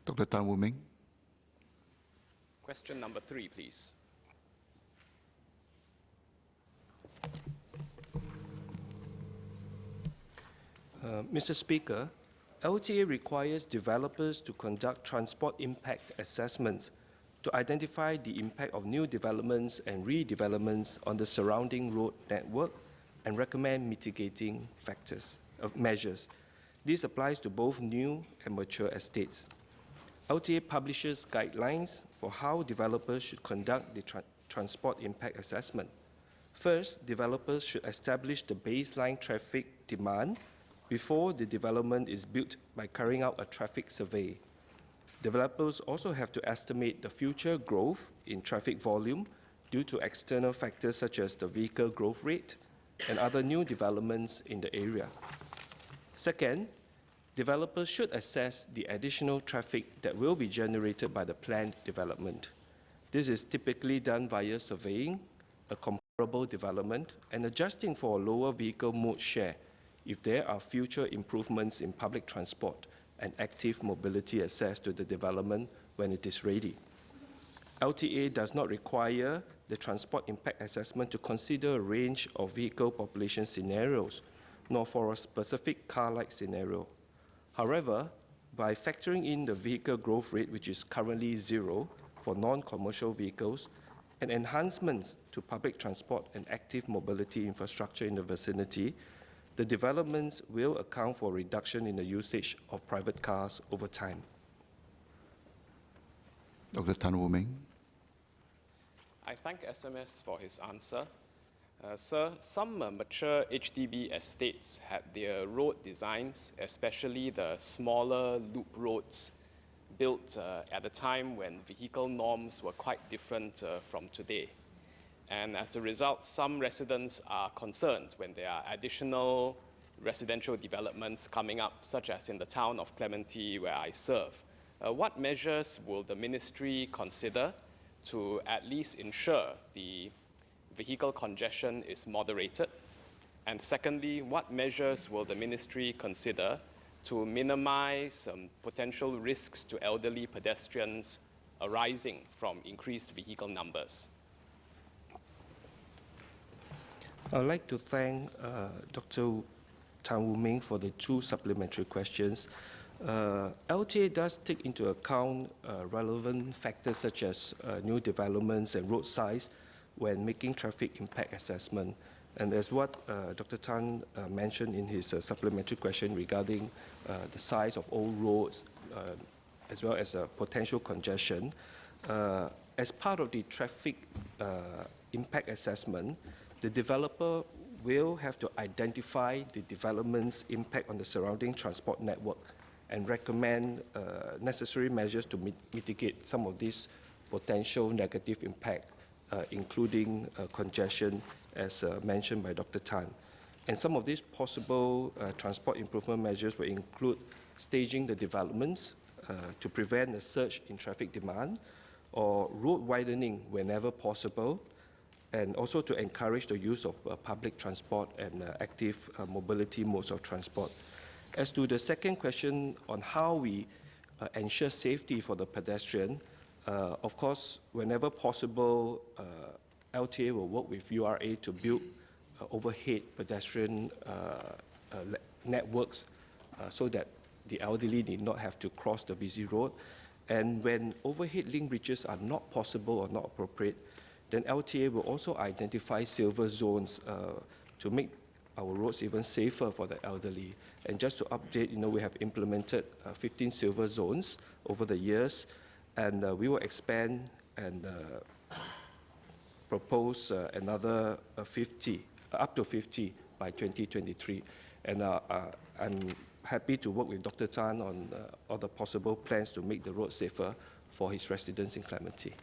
Dr. Tan Woo Ming. Question number 3, please. Mr. Speaker, LTA requires developers to conduct transport impact assessments to identify the impact of new developments and redevelopments on the surrounding road network and recommend mitigating measures. This applies to both new and mature estates. LTA publishes guidelines for how developers should conduct the transport impact assessment. First, developers should establish the baseline traffic demand before the development is built by carrying out a traffic survey. Developers also have to estimate the future growth in traffic volume due to external factors such as the vehicle growth rate and other new developments in the area. Second, developers should assess the additional traffic that will be generated by the planned development. This is typically done via surveying a comparable development and adjusting for a lower vehicle mode share if there are future improvements in public transport and active mobility access to the development when it is ready. LTA does not require the transport impact assessment to consider a range of vehicle population scenarios, nor for a specific car-like scenario. However, by factoring in the vehicle growth rate, which is currently 0 for non-commercial vehicles, and enhancements to public transport and active mobility infrastructure in the vicinity, the developments will account for a reduction in the usage of private cars over time. Dr. Tan Woo Ming. I thank SMS for his answer. Sir, some mature HDB estates had their road designs, especially the smaller loop roads, built at a time when vehicle norms were quite different from today. And as a result, some residents are concerned when there are additional residential developments coming up, such as in the town of Clementi, where I serve. What measures will the ministry consider to at least ensure the vehicle congestion is moderated? And secondly, what measures will the ministry consider to minimize potential risks to elderly pedestrians arising from increased vehicle numbers? I'd like to thank Dr. Tan Woo Ming for the 2 supplementary questions. LTA does take into account relevant factors such as new developments and road size when making traffic impact assessment. And as what Dr. Tan mentioned in his supplementary question regarding the size of old roads as well as potential congestion, as part of the traffic impact assessment, the developer will have to identify the development's impact on the surrounding transport network and recommend necessary measures to mitigate some of these potential negative impact, including congestion, as mentioned by Dr. Tan. And some of these possible transport improvement measures will include staging the developments to prevent a surge in traffic demand, or road widening whenever possible, and also to encourage the use of public transport and active mobility modes of transport. As to the second question on how we ensure safety for the pedestrian, of course, whenever possible, LTA will work with URA to build overhead pedestrian networks so that the elderly need not have to cross the busy road. And when overhead link bridges are not possible or not appropriate, then LTA will also identify silver zones to make our roads even safer for the elderly. And just to update, we have implemented 15 silver zones over the years, and we will expand and propose another 50, up to 50 by 2023. And I'm happy to work with Dr. Tan on all the possible plans to make the road safer for his residents in Clementi.